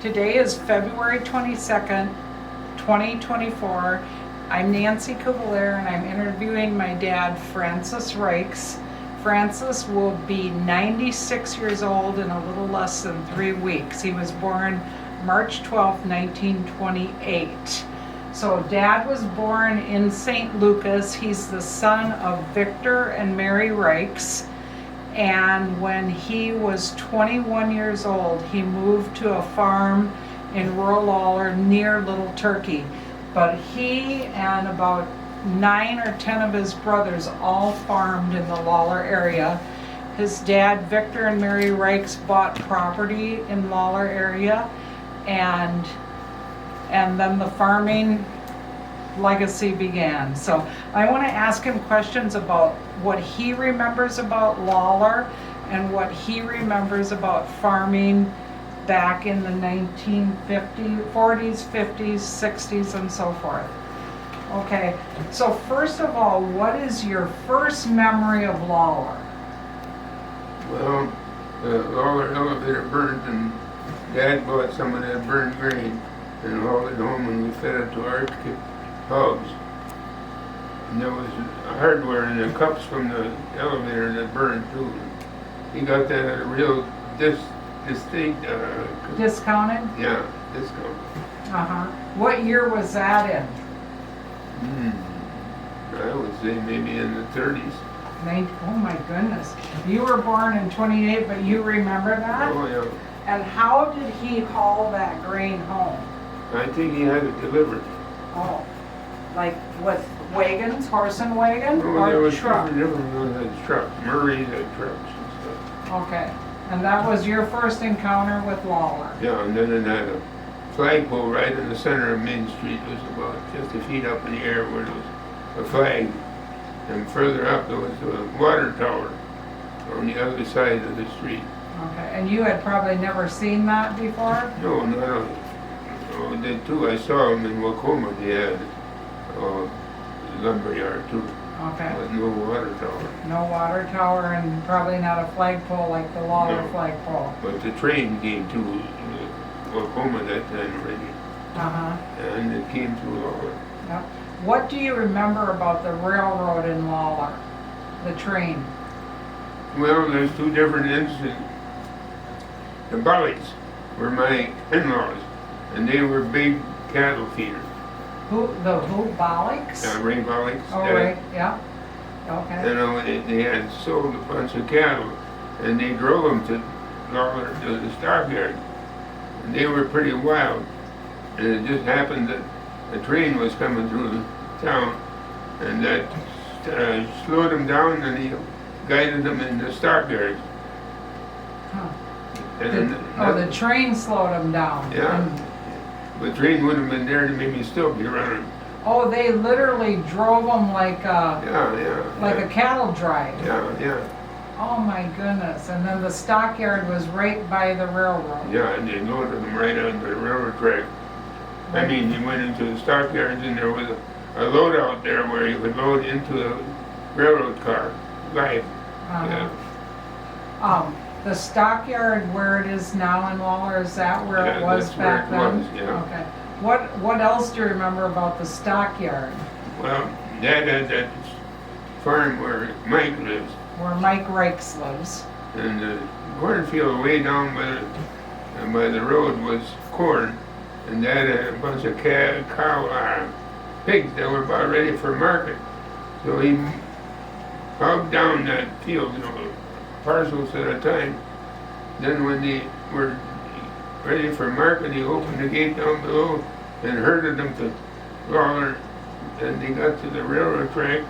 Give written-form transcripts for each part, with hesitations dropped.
Today is February 22nd, 2024. I'm Nancy Kubler and I'm interviewing my dad, Francis Reicks. Francis will be 96 years old in a little less than 3 weeks. He was born March 12, 1928. So Dad was born in St. Lucas. He's the son of Victor and Mary Reicks. And when he was 21 years old, he moved to a farm in rural Lawler near Little Turkey. But he and about 9 or 10 of his brothers all farmed in the Lawler area. His dad, Victor and Mary Reicks, bought property in Lawler area, and then the farming legacy began. So I want to ask him questions about what he remembers about Lawler and what he remembers about farming back in the 1950s, 40s, 50s, 60s, and so forth. Okay, so first of all, what is your first memory of Lawler? Well, the Lawler elevator burned, and Dad bought some of that burned grain and hauled it home, and we fed it to our hogs. And there was hardware in the cups from the elevator that burned too. He got that at a real distinct Discounted? Yeah, discount. What year was that in? I would say maybe in the 30s. Oh my goodness. You were born in 28, but you remember that? Oh yeah. And how did he haul that grain home? I think he had it delivered. Oh, like with wagons, horse and wagon, Oh, there or was truck? different ones had trucks. Murray had trucks and stuff. Okay, and that was your first encounter with Lawler? Yeah, and then it had a flagpole right in the center of Main Street. It was about 50 feet up in the air where there was a flag. And further up there was a water tower on the other side of the street. Okay, and you had probably never seen that before? No, not only. Oh, they too. I saw them in Wakoma. They had a lumberyard too. Okay. But no water tower. No water tower and probably not a flagpole like the Lawler No. flagpole. But the train came to Wakoma that time already. And it came to Lawler. Yep. What do you remember about the railroad in Lawler? The train? Well, there's two different incidents. The Bollies were my in-laws, and they were big cattle feeders. Who? Bollocks? Ray Bollies. Oh, right, yeah. Okay. You know, they had sold a bunch of cattle, and they drove them to Lawler, to the stockyard. And they were pretty wild. And it just happened that a train was coming through the town, and that slowed them down, and he guided them in the stockyard. Huh. And the train slowed them down. Yeah. And, the train wouldn't have been there to maybe still be running. oh, they literally drove them like Yeah. a cattle drive. Yeah. Oh my goodness! And then the stockyard was right by the railroad. Yeah, and they loaded them right onto the railroad track. I mean, you went into the stockyards, and there was a loadout there where you could load into a railroad car live. Yeah. The stockyard where it is now in Lawler, is that where Yeah, it was that's back where it then? was, yeah. Okay. What else do you remember about the stockyard? Well, Dad had that farm where Mike lives, Where Mike Reicks lives. and the cornfield way down by the road was corn, and Dad had a bunch of pigs that were about ready for market. So he hogged down that field, parcels at a time. Then when they were ready for market, he opened the gate down below and herded them to Lawler. And they got to the railroad track,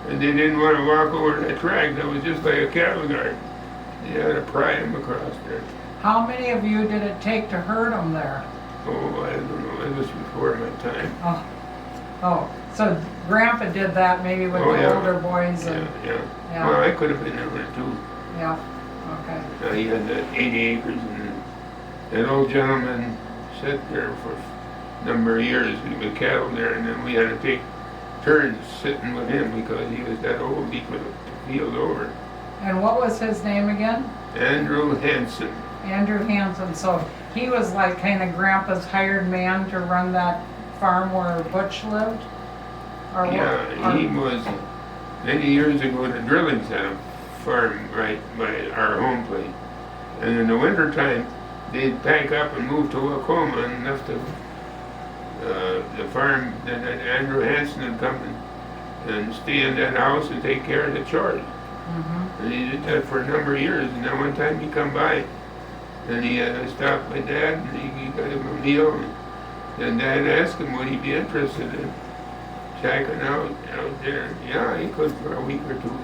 and they didn't want to walk over that track. That was just like a cattle guard. They had to pry them across there. How many of you did it take to herd them there? Oh, I don't know. It was before my time. Oh, so Grandpa did that maybe with the older boys and Yeah. Well, I could have been in there too. yeah. Okay. He had that 80 acres, and that old gentleman sat there for a number of years with cattle there, and then we had to take turns sitting with him because he was that old. He could have field over. And what was his name again? Andrew Hansen. Andrew Hansen, so he was like kind of Grandpa's hired man to run that farm where Butch lived? Or what? Yeah, he was, many years ago, the drillings at a farm right by our home place. And in the wintertime, they'd pack up and move to Wacoma and left the farm, and then Andrew Hansen would come and stay in that house and take care of the chores. Mm-hmm. And he did that for a number of years. And then one time he come by, and he stopped by Dad, and he got him a meal. And Dad asked him would he be interested in checking out there. Yeah, he could for a week or two.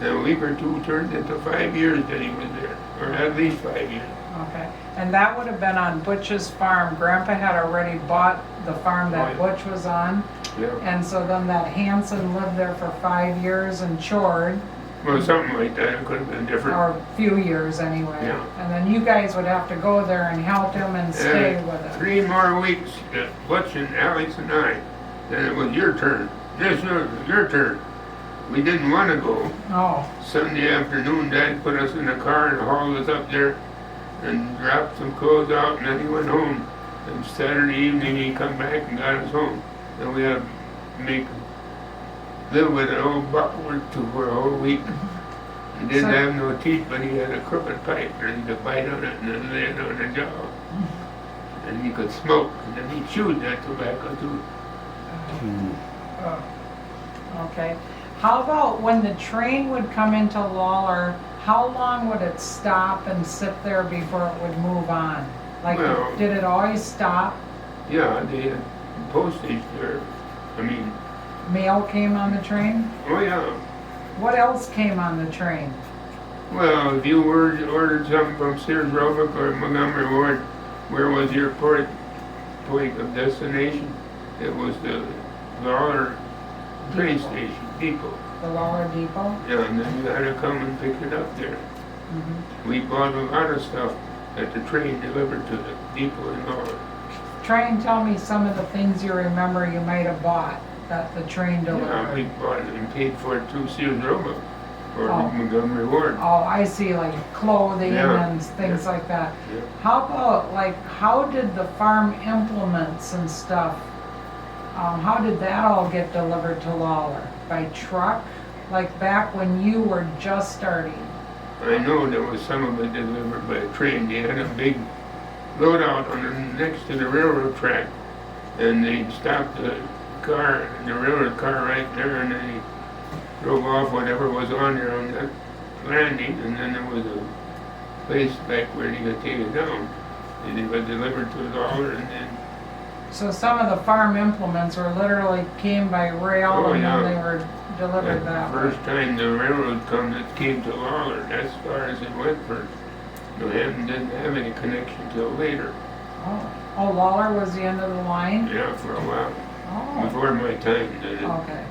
And a week or two turned into 5 years that he was there, or at least 5 years. Okay, and that would have been on Butch's farm. Grandpa had already bought the farm that Butch was on. Yeah. And so then that Hanson lived there for 5 years and chored. Well, something like that. It could have been different. Or a few years anyway. Yeah. And then you guys would have to go there and help him and stay with him. 3 more weeks, Butch and Alex and I. Then it was your turn. Yes, sir, your turn. We didn't want to go. Oh, Sunday afternoon, Dad put us in a car and hauled us up there and dropped some clothes out, and then he went home. And Saturday evening, he come back and got us home. And we had to live with an old buckwheat for a whole week. He didn't have no teeth, but he had a crooked pipe, and he could bite on it and then lay it on the jaw. And he could smoke, and then he chewed that tobacco too. okay. How about when the train would come into Lawler, how long would it stop and sit there before it would move on? Like, Well, did it always stop? Yeah, they had postage there. I mean, Mail came on the train? oh yeah. What else came on the train? Well, if you ordered something from Sears Roebuck or Montgomery Ward, where was your point of destination? It was the Lawler train station, depot. The Lawler Depot? Yeah, and then you had to come and pick it up there. Mm-hmm. We bought a lot of stuff that the train delivered to the depot in Lawler. Try and tell me some of the things you remember you might have bought that the train delivered. Yeah, we bought it and paid for it through Sears Roebuck or Oh. Montgomery Ward. Oh, I see, like clothing Yeah. and things Yeah. like that. Yeah. How about, like, how did the farm implements and stuff, how did that all get delivered to Lawler? By truck? Like back when you were just starting? I know there was some of it delivered by a train. They had a big loadout next to the railroad track, and they stopped the railroad car right there, and they drove off whatever was on there on that landing, and then there was a place back where you could take it down. And it was delivered to Lawler, and then So some of the farm implements were literally came by rail Oh, and then yeah. they were delivered that way. first time the railroad come that came to Lawler, as far as it went first. New Hampton didn't have any connection till later. Oh, Lawler was the end of the line? Yeah, for a while. Oh, Before my time, okay.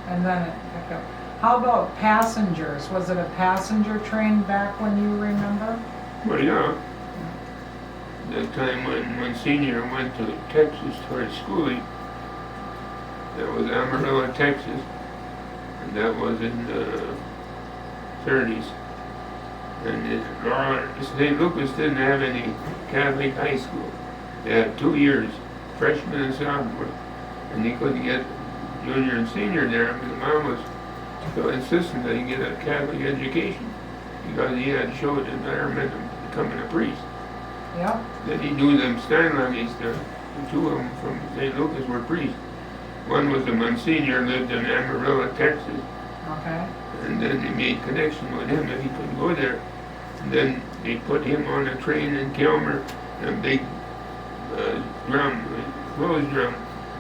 And then it picked up. How about passengers? Was it a passenger train back when you remember? Well, yeah. That time when Monsignor went to Texas for his schooling, that was Amarillo, Texas, and that was in the 30s. And St. Lucas didn't have any Catholic high school. They had 2 years, freshman and sophomore, and he couldn't get junior and senior there because Mom was so insistent that he get a Catholic education because he had showed environment of becoming a priest. Yep. Then he knew them Steinleys, the 2 of them from St. Lucas were priests. One was the Monsignor, lived in Amarillo, Texas, Okay. and then they made connection with him that he could go there. And then they put him on a train in Kilmer, a big drum, a closed drum,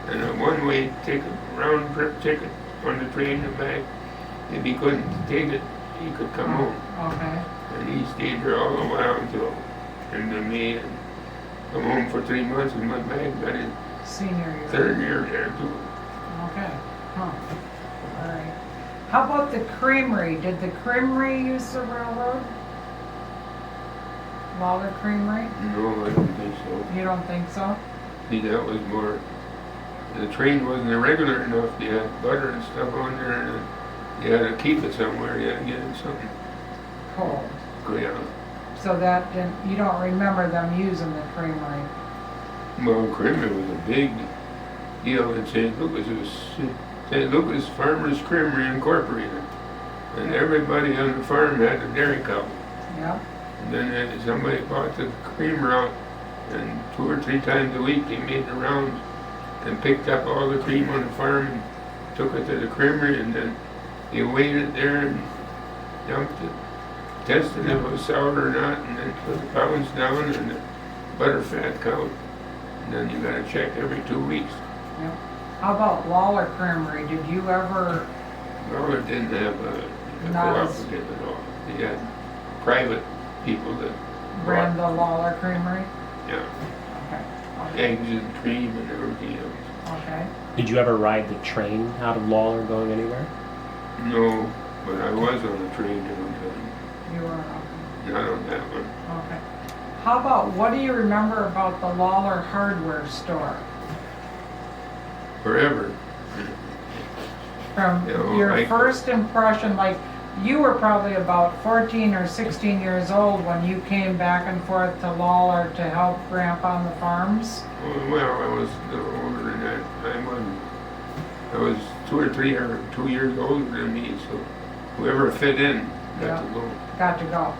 and a one-way ticket, round-trip ticket on the train and back. If he couldn't take it, he could come home. Okay. And he stayed there all the while until end of May, and come home for 3 months and went back, got his Senior year. 3rd year there too. Okay. Huh. All right. How about the creamery? Did the creamery use the railroad? Lawler Creamery? No, I don't think so. You don't think so? See, that was more, the train wasn't irregular enough. They had butter and stuff on there, and you had to keep it somewhere. You had to get it something. Cold. Yeah. So that didn't, you don't remember them using the creamery? Well, creamery was a big deal in St. Louis. It was St. Louis Farmers Creamery Incorporated. And everybody on the farm had a dairy cow. Yep. And then somebody bought the creamer out, and 2 or 3 times a week they made the rounds and picked up all the cream on the farm and took it to the creamery, and then they weighed it there and dumped it, tested if it was sour or not, and then put the pounds down and the butter fat count. And then you got to check every 2 weeks. Yep. How about Lawler Creamery? Did you ever? Lawler didn't have a cooperative at all. They had private people that Ran the Lawler Creamery? Yeah. Okay. Eggs and cream and everything else. Okay. Did you ever ride the train out of Lawler going anywhere? No, but I was on the train down You were, there. Not on that one. okay. How about, what do you remember about the Lawler hardware store? Forever. From Yeah, well, your first impression, like, you were probably about 14 or 16 years old when you came back and forth to Lawler to help Grandpa on the farms? Well, I was a little older than that. I was 2 or 3 or 2 years older than me, so whoever fit in got to go. Got to go.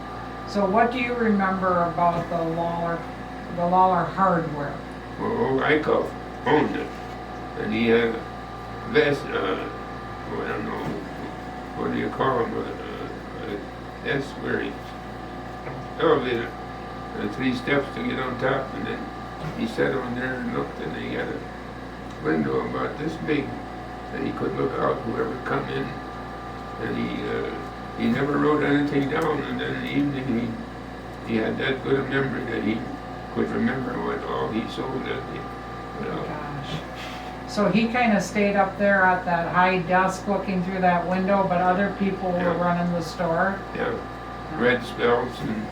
So what do you remember about the Lawler hardware? Well, Eichhoff owned it, and he had a vest, I don't know, what do you call them? That's where he elevator, 3 steps to get on top, and then he sat on there and looked, and he had a window about this big that he could look out whoever come in, and he never wrote anything down, and then in the evening he had that good a memory that he could remember what all he sold that day. Gosh. So he kind of stayed up there at that high desk looking through that window, but other people were running the store? Yeah. Red Spells, and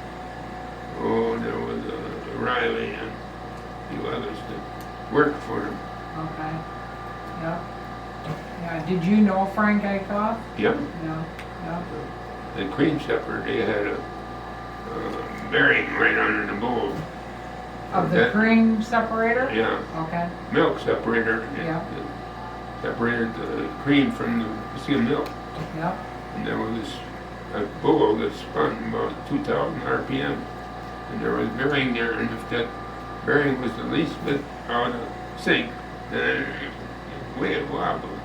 there was Riley and a few others that worked for him. Okay. Yep. Yeah. Did you know Frank Eichhoff? Yeah. Yeah. Yep. The cream separator, they had a bearing right under the bowl. Of the cream separator? Yeah. Okay. Milk separator. Yeah. Separated the cream from the skim milk. Yep. And there was a bowl that spun about 2,000 RPM. And there was a bearing there, and if that bearing was the least bit out of sync, then it way wobbled.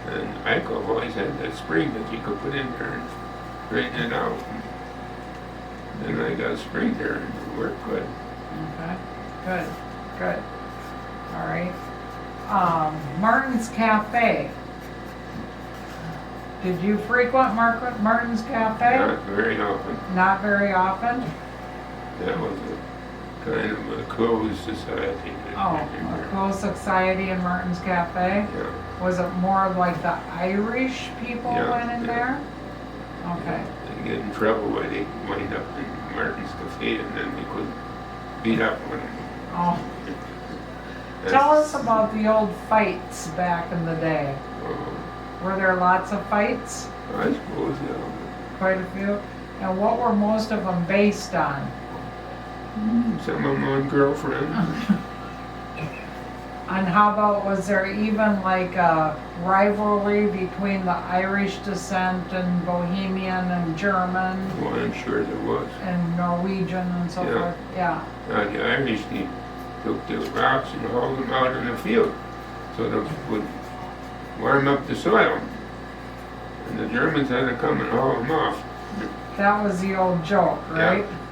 And Eichhoff always had that spring that you could put in there and straighten it out. And then I got a spring there, and it worked good. Okay. Good. Good. All right. Martin's Cafe. Did you frequent Martin's Cafe? Not very often. Not very often? That was a kind of a closed society. Oh, a closed society in Martin's Cafe? Yeah. Was it more like the Irish people went in there? Okay. They get in trouble when they wind up in Martin's Cafe, and then we could beat up with them. Oh. Tell us about the old fights back in the day. Were there lots of fights? I suppose, yeah. Quite a few? And what were most of them based on? Some of them on girlfriend. And how about, was there even like a rivalry between the Irish descent and Bohemian and German? Well, I'm sure there was. And Norwegian and so forth? Yeah. The Irish, they took the rocks and hauled them out in the field so they would warm up the soil. And the Germans had to come and haul them off. That was the old joke, right? Yeah.